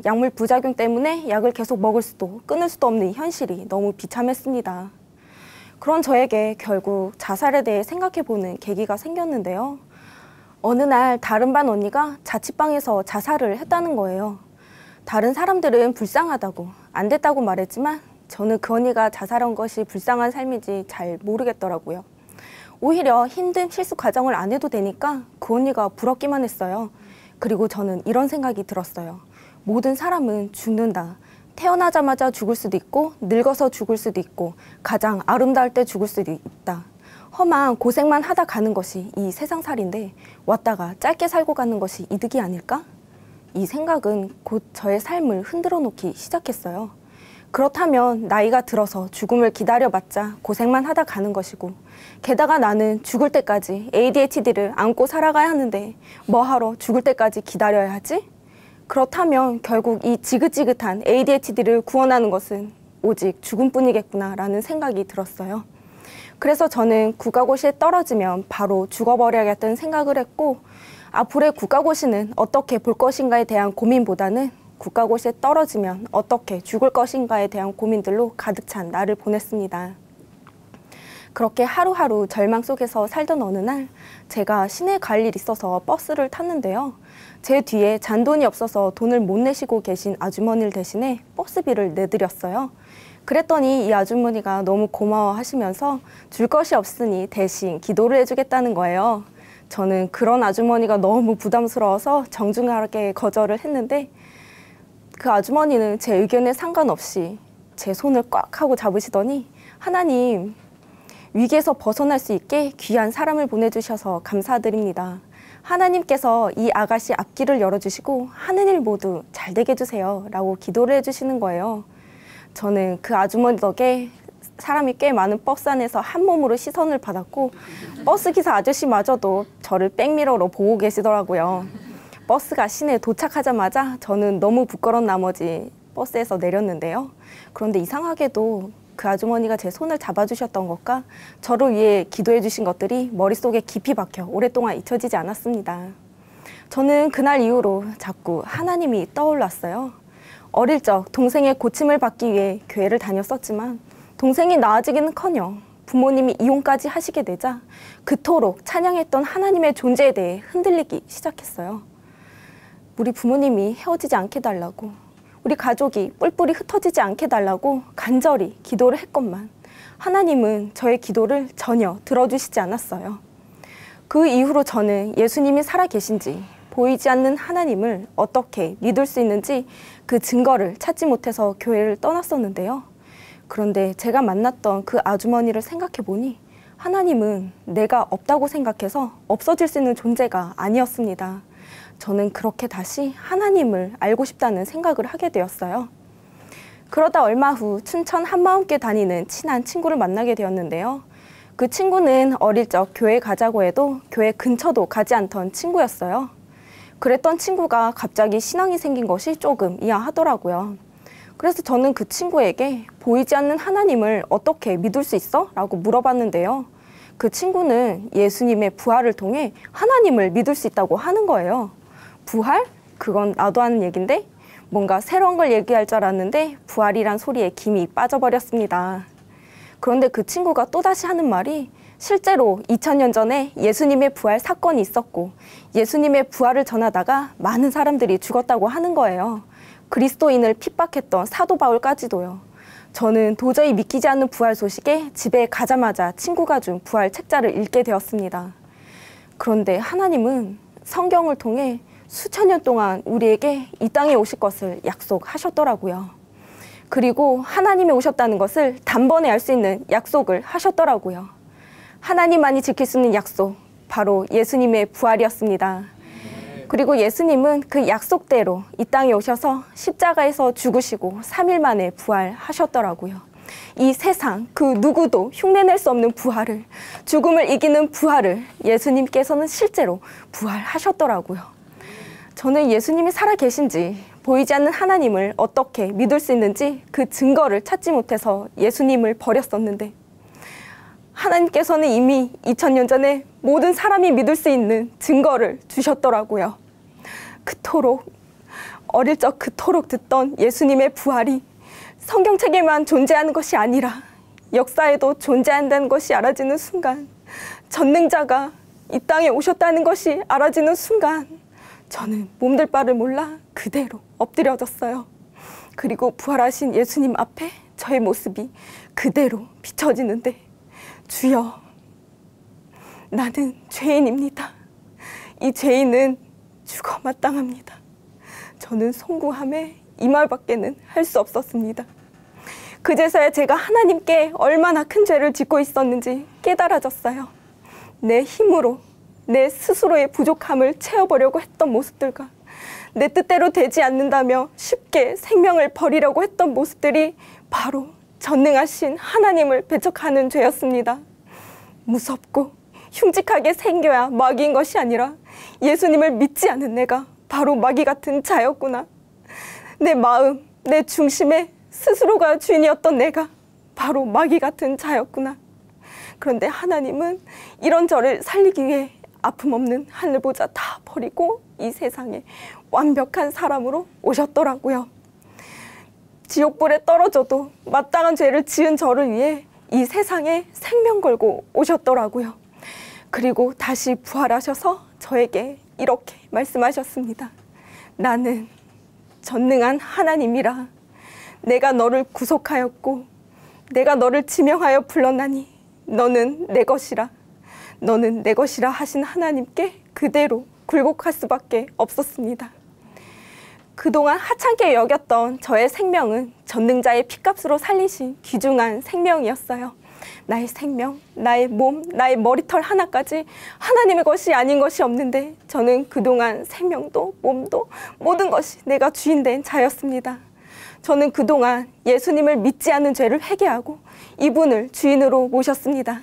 약물 부작용 때문에 약을 계속 먹을 수도 끊을 수도 없는 이 현실이 너무 비참했습니다. 그런 저에게 결국 자살에 대해 생각해보는 계기가 생겼는데요. 어느 날 다른 반 언니가 자취방에서 자살을 했다는 거예요. 다른 사람들은 불쌍하다고 안 됐다고 말했지만 저는 그 언니가 자살한 것이 불쌍한 삶인지 잘 모르겠더라고요. 오히려 힘든 실수 과정을 안 해도 되니까 그 언니가 부럽기만 했어요. 그리고 저는 이런 생각이 들었어요. 모든 사람은 죽는다. 태어나자마자 죽을 수도 있고 늙어서 죽을 수도 있고 가장 아름다울 때 죽을 수도 있다. 험한 고생만 하다 가는 것이 이 세상살인데 왔다가 짧게 살고 가는 것이 이득이 아닐까? 이 생각은 곧 저의 삶을 흔들어 놓기 시작했어요. 그렇다면 나이가 들어서 죽음을 기다려봤자 고생만 하다 가는 것이고 게다가 나는 죽을 때까지 ADHD를 안고 살아가야 하는데 뭐하러 죽을 때까지 기다려야 하지? 그렇다면 결국 이 지긋지긋한 ADHD를 구원하는 것은 오직 죽음뿐이겠구나 라는 생각이 들었어요. 그래서 저는 국가고시에 떨어지면 바로 죽어버려야겠다는 생각을 했고 앞으로의 국가고시는 어떻게 볼 것인가에 대한 고민보다는 국가고시에 떨어지면 어떻게 죽을 것인가에 대한 고민들로 가득 찬 날을 보냈습니다. 그렇게 하루하루 절망 속에서 살던 어느 날 제가 시내 갈 일 있어서 버스를 탔는데요. 제 뒤에 잔돈이 없어서 돈을 못 내시고 계신 아주머니를 대신해 버스비를 내드렸어요. 그랬더니 이 아주머니가 너무 고마워하시면서 줄 것이 없으니 대신 기도를 해주겠다는 거예요. 저는 그런 아주머니가 너무 부담스러워서 정중하게 거절을 했는데 그 아주머니는 제 의견에 상관없이 제 손을 꽉 하고 잡으시더니 하나님, 위기에서 벗어날 수 있게 귀한 사람을 보내주셔서 감사드립니다. 하나님께서 이 아가씨 앞길을 열어주시고 하는 일 모두 잘 되게 해주세요 라고 기도를 해주시는 거예요. 저는 그 아주머니 덕에 사람이 꽤 많은 버스 안에서 한 몸으로 시선을 받았고 버스기사 아저씨마저도 저를 백미러로 보고 계시더라고요. 버스가 시내에 도착하자마자 저는 너무 부끄러운 나머지 버스에서 내렸는데요. 그런데 이상하게도 그 아주머니가 제 손을 잡아주셨던 것과 저를 위해 기도해 주신 것들이 머릿속에 깊이 박혀 오랫동안 잊혀지지 않았습니다. 저는 그날 이후로 자꾸 하나님이 떠올랐어요. 어릴 적 동생의 고침을 받기 위해 교회를 다녔었지만 동생이 나아지기는커녕 부모님이 이혼까지 하시게 되자 그토록 찬양했던 하나님의 존재에 대해 흔들리기 시작했어요. 우리 부모님이 헤어지지 않게 달라고, 우리 가족이 뿔뿔이 흩어지지 않게 달라고 간절히 기도를 했건만 하나님은 저의 기도를 전혀 들어주시지 않았어요. 그 이후로 저는 예수님이 살아계신지 보이지 않는 하나님을 어떻게 믿을 수 있는지 그 증거를 찾지 못해서 교회를 떠났었는데요. 그런데 제가 만났던 그 아주머니를 생각해보니 하나님은 내가 없다고 생각해서 없어질 수 있는 존재가 아니었습니다. 저는 그렇게 다시 하나님을 알고 싶다는 생각을 하게 되었어요. 그러다 얼마 후 춘천 한마음교회 다니는 친한 친구를 만나게 되었는데요. 그 친구는 어릴 적 교회 가자고 해도 교회 근처도 가지 않던 친구였어요. 그랬던 친구가 갑자기 신앙이 생긴 것이 조금 이상하더라고요. 그래서 저는 그 친구에게 보이지 않는 하나님을 어떻게 믿을 수 있어? 라고 물어봤는데요. 그 친구는 예수님의 부활을 통해 하나님을 믿을 수 있다고 하는 거예요. 부활? 그건 나도 아는 얘긴데 뭔가 새로운 걸 얘기할 줄 알았는데 부활이란 소리에 김이 빠져버렸습니다. 그런데 그 친구가 또다시 하는 말이 실제로 2000년 전에 예수님의 부활 사건이 있었고 예수님의 부활을 전하다가 많은 사람들이 죽었다고 하는 거예요. 그리스도인을 핍박했던 사도 바울까지도요. 저는 도저히 믿기지 않는 부활 소식에 집에 가자마자 친구가 준 부활 책자를 읽게 되었습니다. 그런데 하나님은 성경을 통해 수천 년 동안 우리에게 이 땅에 오실 것을 약속하셨더라고요. 그리고 하나님이 오셨다는 것을 단번에 알 수 있는 약속을 하셨더라고요. 하나님만이 지킬 수 있는 약속, 바로 예수님의 부활이었습니다. 그리고 예수님은 그 약속대로 이 땅에 오셔서 십자가에서 죽으시고 3일 만에 부활하셨더라고요. 이 세상 그 누구도 흉내낼 수 없는 부활을, 죽음을 이기는 부활을 예수님께서는 실제로 부활하셨더라고요. 저는 예수님이 살아계신지 보이지 않는 하나님을 어떻게 믿을 수 있는지 그 증거를 찾지 못해서 예수님을 버렸었는데 하나님께서는 이미 2000년 전에 모든 사람이 믿을 수 있는 증거를 주셨더라고요. 그토록 어릴 적 그토록 듣던 예수님의 부활이 성경책에만 존재하는 것이 아니라 역사에도 존재한다는 것이 알아지는 순간, 전능자가 이 땅에 오셨다는 것이 알아지는 순간 저는 몸둘 바를 몰라 그대로 엎드려졌어요. 그리고 부활하신 예수님 앞에 저의 모습이 그대로 비춰지는데, 주여, 나는 죄인입니다. 이 죄인은 죽어 마땅합니다. 저는 송구함에 이 말밖에는 할 수 없었습니다. 그제서야 제가 하나님께 얼마나 큰 죄를 짓고 있었는지 깨달아졌어요. 내 힘으로 내 스스로의 부족함을 채워보려고 했던 모습들과 내 뜻대로 되지 않는다며 쉽게 생명을 버리려고 했던 모습들이 바로 전능하신 하나님을 배척하는 죄였습니다. 무섭고 흉측하게 생겨야 마귀인 것이 아니라 예수님을 믿지 않은 내가 바로 마귀 같은 자였구나. 내 마음, 내 중심에 스스로가 주인이었던 내가 바로 마귀 같은 자였구나. 그런데 하나님은 이런 저를 살리기 위해 아픔 없는 하늘보자 다 버리고 이 세상에 완벽한 사람으로 오셨더라고요. 지옥불에 떨어져도 마땅한 죄를 지은 저를 위해 이 세상에 생명 걸고 오셨더라고요. 그리고 다시 부활하셔서 저에게 이렇게 말씀하셨습니다. 나는 전능한 하나님이라. 내가 너를 구속하였고 내가 너를 지명하여 불렀나니 너는 내 것이라. 너는 내 것이라 하신 하나님께 그대로 굴복할 수밖에 없었습니다. 그동안 하찮게 여겼던 저의 생명은 전능자의 핏값으로 살리신 귀중한 생명이었어요. 나의 생명, 나의 몸, 나의 머리털 하나까지 하나님의 것이 아닌 것이 없는데 저는 그동안 생명도 몸도 모든 것이 내가 주인된 자였습니다. 저는 그동안 예수님을 믿지 않는 죄를 회개하고 이분을 주인으로 모셨습니다.